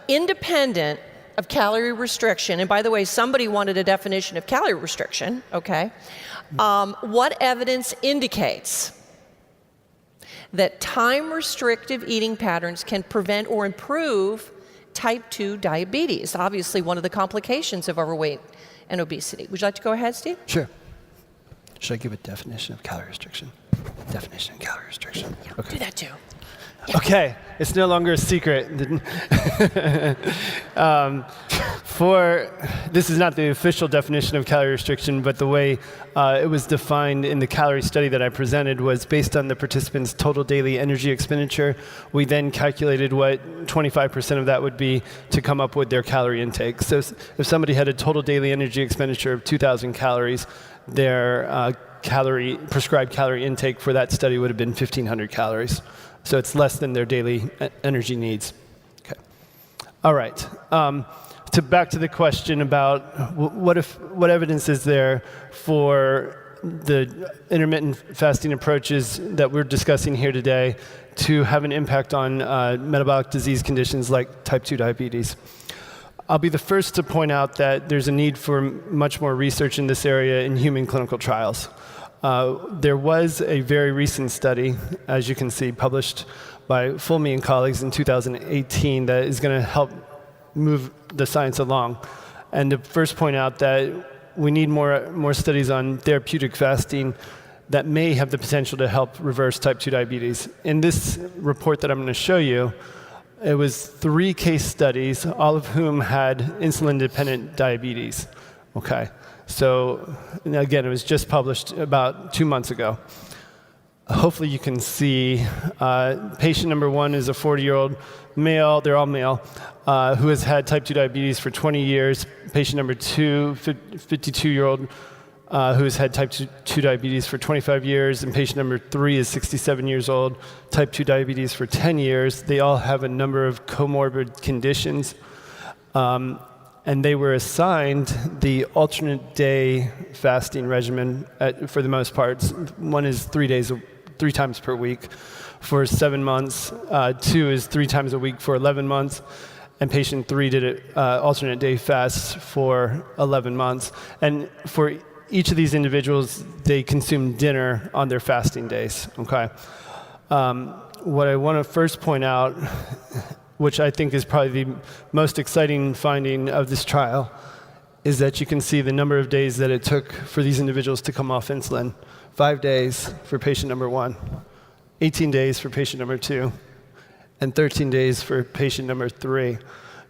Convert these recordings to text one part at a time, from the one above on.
independent of calorie restriction, and by the way, somebody wanted a definition of calorie restriction, okay? What evidence indicates that time-restrictive eating patterns can prevent or improve type 2 diabetes, obviously one of the complications of overweight and obesity. Would you like to go ahead, Steve? Sure. Should I give a definition of calorie restriction? Definition of calorie restriction. Yeah, Okay. do that too. Yeah. Okay, it's no longer a secret. This is not the official definition of calorie restriction, but the way it was defined in the calorie study that I presented was based on the participants' total daily energy expenditure. We then calculated what 25% of that would be to come up with their calorie intake. So if somebody had a total daily energy expenditure of 2,000 calories, their prescribed calorie intake for that study would have been 1,500 calories. So it's less than their daily energy needs. Okay. All right. Back to the question about what evidence is there for the intermittent fasting approaches that we're discussing here today to have an impact on metabolic disease conditions like type 2 diabetes. I'll be the first to point out that there's a need for much more research in this area in human clinical trials. There was a very recent study, as you can see, published by Fulmy and colleagues in 2018 that is going to help move the science along. And to first point out that we need more studies on therapeutic fasting that may have the potential to help reverse type 2 diabetes. In this report that I'm going to show you, it was 3 case studies, all of whom had insulin-dependent diabetes. Okay. So again, it was just published about 2 months ago. Hopefully you can see patient number 1 is a 40-year-old male, they're all male, who has had type 2 diabetes for 20 years. Patient number 2, 52-year-old, who has had type 2 diabetes for 25 years. And patient number 3 is 67 years old, type 2 diabetes for 10 years. They all have a number of comorbid conditions. And they were assigned the alternate day fasting regimen for the most part. One is 3 times per week for 7 months. 2 is 3 times a week for 11 months. And patient 3 did an alternate day fast for 11 months. And for each of these individuals, they consumed dinner on their fasting days. Okay. What I want to first point out, which I think is probably the most exciting finding of this trial, is that you can see the number of days that it took for these individuals to come off insulin. 5 days for patient number 1, 18 days for patient number 2, and 13 days for patient number 3.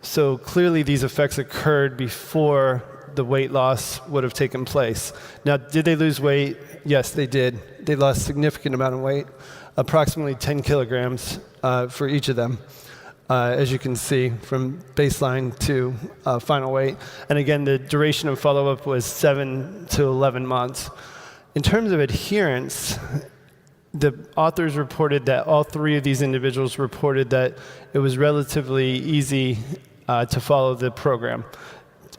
So clearly these effects occurred before the weight loss would have taken place. Now, did they lose weight? Yes, they did. They lost a significant amount of weight, approximately 10 kilograms for each of them. As you can see, from baseline to final weight. And again, the duration of follow-up was 7 to 11 months. In terms of adherence, the authors reported that all 3 of these individuals reported that it was relatively easy to follow the program.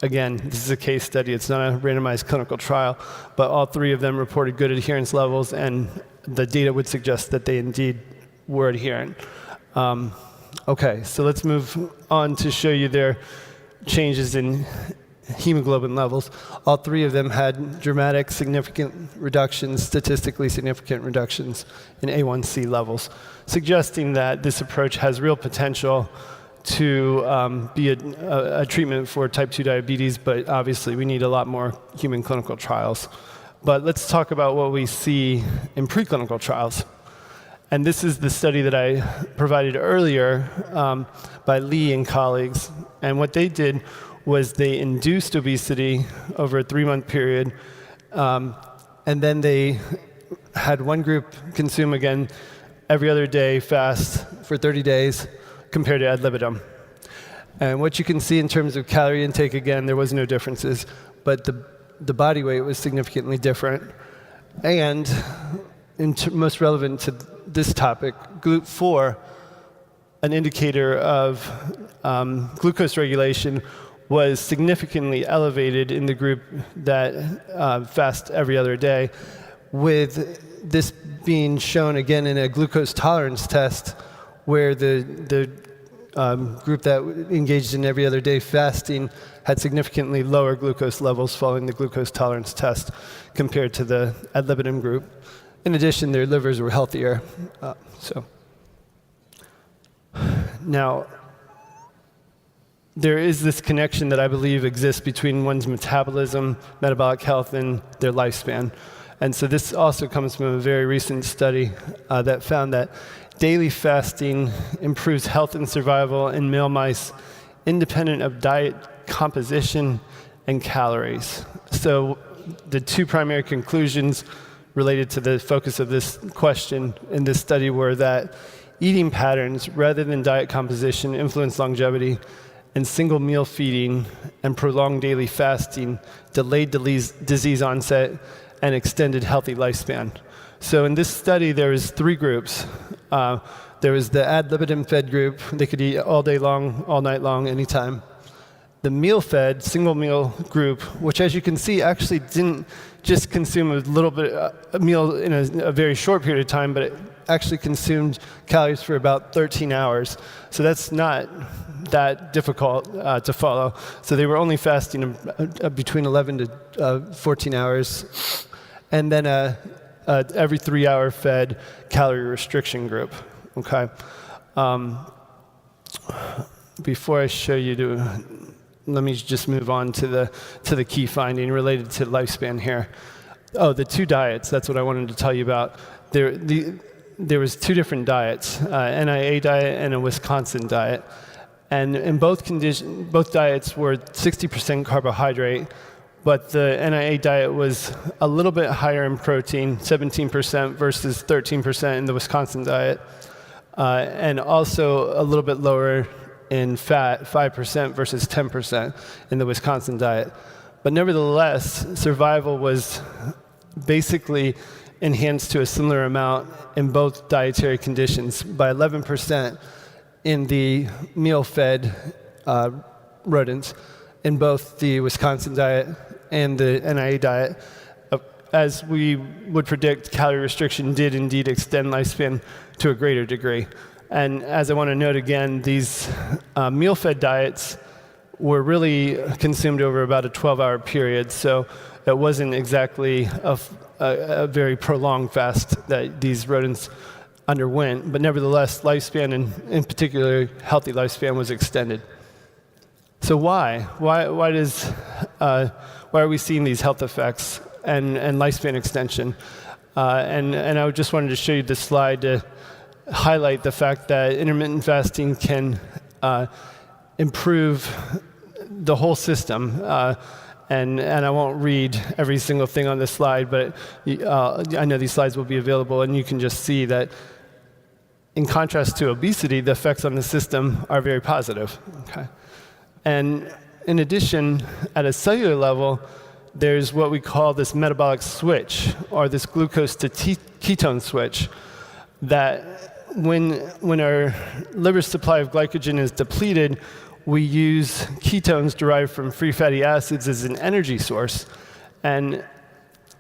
Again, this is a case study. It's not a randomized clinical trial, but all 3 of them reported good adherence levels, and the data would suggest that they indeed were adherent. Okay, so let's move on to show you their changes in hemoglobin levels. All 3 of them had dramatic, significant reductions, statistically significant reductions in A1C levels, suggesting that this approach has real potential to be a treatment for type 2 diabetes, but obviously we need a lot more human clinical trials. But let's talk about what we see in preclinical trials. And this is the study that I provided earlier by Lee and colleagues. And what they did was they induced obesity over a 3-month period. And then they had one group consume, again, every other day fast for 30 days compared to ad libitum. And what you can see in terms of calorie intake, again, there was no differences. But the body weight was significantly different. And most relevant to this topic, GLUT4, an indicator of glucose regulation, was significantly elevated in the group that fast every other day, with this being shown again in a glucose tolerance test where the group that engaged in every other day fasting had significantly lower glucose levels following the glucose tolerance test compared to the ad libitum group. In addition, their livers were healthier. Now, there is this connection that I believe exists between one's metabolism, metabolic health, and their lifespan. And so this also comes from a very recent study that found that daily fasting improves health and survival in male mice independent of diet composition and calories. So the two primary conclusions related to the focus of this question in this study were that eating patterns rather than diet composition influence longevity, and single meal feeding and prolonged daily fasting delayed disease onset and extended healthy lifespan. So in this study, there was 3 groups. There was the ad libitum fed group. They could eat all day long, all night long, anytime. The meal fed, single meal group, which as you can see actually didn't just consume a little bit a meal in a very short period of time, but it actually consumed calories for about 13 hours. So that's not that difficult to follow. So they were only fasting between 11 to 14 hours. And then every 3-hour fed calorie restriction group. Okay. Before I show you, let me just move on to the key finding related to lifespan here. Oh, the 2 diets. That's what I wanted to tell you about. There was 2 different diets, NIA diet and a Wisconsin diet. And in both diets were 60% carbohydrate, but the NIA diet was a little bit higher in protein, 17% versus 13% in the Wisconsin diet, and also a little bit lower in fat, 5% versus 10% in the Wisconsin diet. But nevertheless, survival was basically enhanced to a similar amount in both dietary conditions by 11% in the meal-fed rodents in both the Wisconsin diet and the NIA diet. As we would predict, calorie restriction did indeed extend lifespan to a greater degree. And as I want to note again, these meal-fed diets were really consumed over about a 12-hour period, so it wasn't exactly a very prolonged fast that these rodents underwent, but nevertheless, lifespan, and in particular, healthy lifespan, was extended. So why are we seeing these health effects and lifespan extension? And I just wanted to show you this slide to highlight the fact that intermittent fasting can improve the whole system. And I won't read every single thing on this slide, but I know these slides will be available, and you can just see that in contrast to obesity, the effects on the system are very positive. Okay? And in addition, at a cellular level, there's what we call this metabolic switch, or this glucose to ketone switch, that when our liver supply of glycogen is depleted, we use ketones derived from free fatty acids as an energy source. And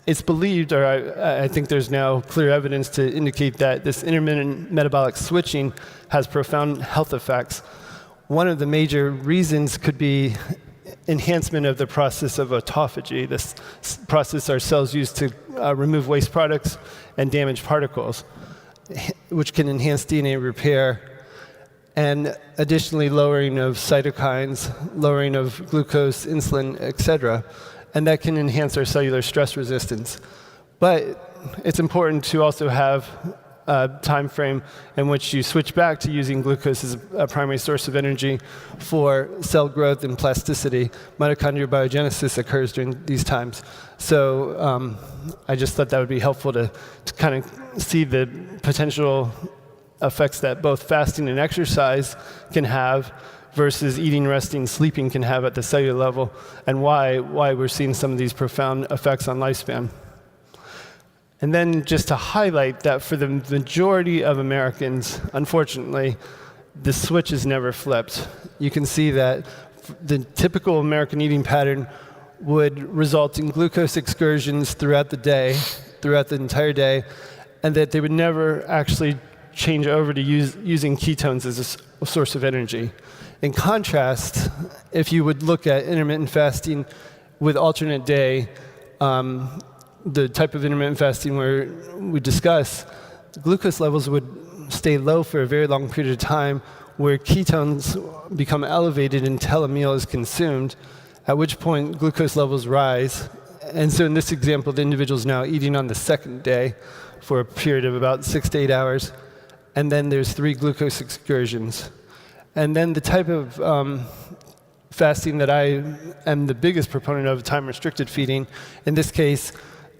it's believed, or I think there's now clear evidence to indicate that this intermittent metabolic switching has profound health effects. One of the major reasons could be enhancement of the process of autophagy, this process our cells use to remove waste products and damaged particles, which can enhance DNA repair, and additionally lowering of cytokines, lowering of glucose, insulin, etc., and that can enhance our cellular stress resistance. But it's important to also have a time frame in which you switch back to using glucose as a primary source of energy for cell growth and plasticity. Mitochondrial biogenesis occurs during these times. So I just thought that would be helpful to kind of see the potential effects that both fasting and exercise can have versus eating, resting, sleeping can have at the cellular level, and why we're seeing some of these profound effects on lifespan. And then just to highlight that for the majority of Americans, unfortunately, the switch is never flipped. You can see that the typical American eating pattern would result in glucose excursions throughout the day, throughout the entire day, and that they would never actually change over to using ketones as a source of energy. In contrast, if you would look at intermittent fasting with alternate day, the type of intermittent fasting where we discuss, glucose levels would stay low for a very long period of time, where ketones become elevated until a meal is consumed, at which point glucose levels rise. And so in this example, the individual is now eating on the second day for a period of about 6 to 8 hours, and then there's 3 glucose excursions. And then the type of fasting that I am the biggest proponent of, time-restricted feeding, in this case,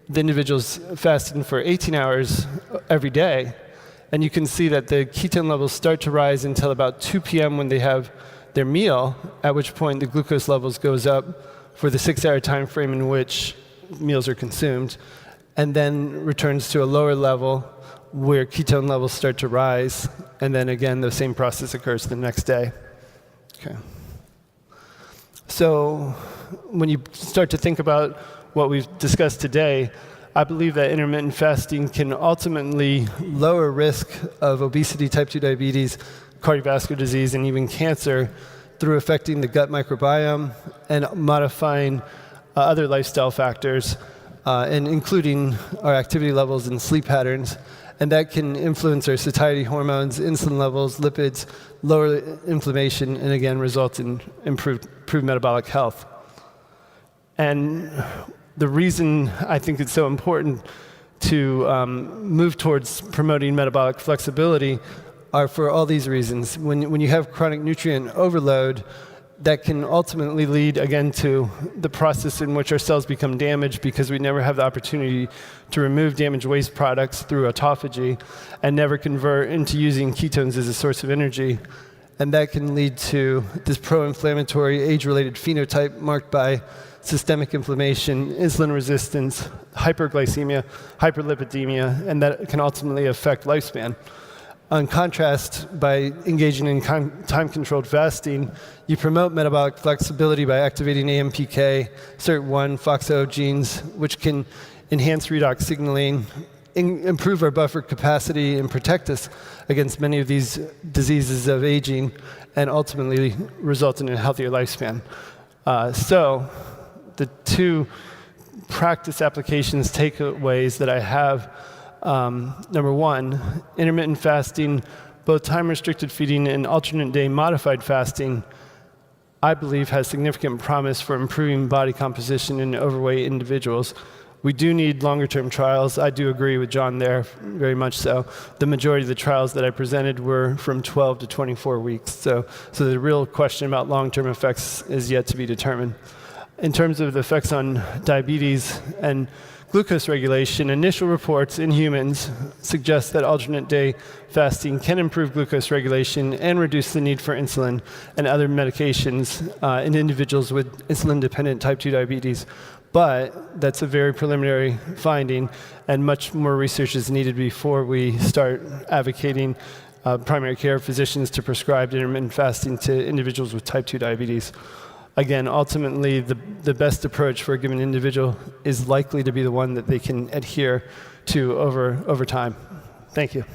the individual's fasting for 18 hours every day. And you can see that the ketone levels start to rise until about 2 p.m. when they have their meal, at which point the glucose levels goes up for the 6-hour time frame in which meals are consumed, and then returns to a lower level where ketone levels start to rise, and then again the same process occurs the next day. Okay. So when you start to think about what we've discussed today, I believe that intermittent fasting can ultimately lower risk of obesity, type 2 diabetes, cardiovascular disease, and even cancer through affecting the gut microbiome and modifying other lifestyle factors, and including our activity levels and sleep patterns. And that can influence our satiety hormones, insulin levels, lipids, lower inflammation, and again result in improved metabolic health. And the reason I think it's so important to move towards promoting metabolic flexibility are for all these reasons. When you have chronic nutrient overload, that can ultimately lead, again, to the process in which our cells become damaged because we never have the opportunity to remove damaged waste products through autophagy and never convert into using ketones as a source of energy. And that can lead to this pro-inflammatory, age-related phenotype marked by systemic inflammation, insulin resistance, hyperglycemia, hyperlipidemia, and that can ultimately affect lifespan. In contrast, by engaging in time-controlled fasting, you promote metabolic flexibility by activating AMPK, SIRT1, FOXO genes, which can enhance redox signaling, improve our buffer capacity, and protect us against many of these diseases of aging, and ultimately result in a healthier lifespan. So the 2 practice applications, takeaways that I have, number 1, intermittent fasting, both time-restricted feeding and alternate day modified fasting, I believe has significant promise for improving body composition in overweight individuals. We do need longer-term trials. I do agree with John there, very much so. The majority of the trials that I presented were from 12 to 24 weeks. So the real question about long-term effects is yet to be determined. In terms of the effects on diabetes and glucose regulation, initial reports in humans suggest that alternate day fasting can improve glucose regulation and reduce the need for insulin and other medications in individuals with insulin-dependent type 2 diabetes. But that's a very preliminary finding, and much more research is needed before we start advocating primary care physicians to prescribe intermittent fasting to individuals with type 2 diabetes. Again, ultimately, the best approach for a given individual is likely to be the one that they can adhere to over time. Thank you.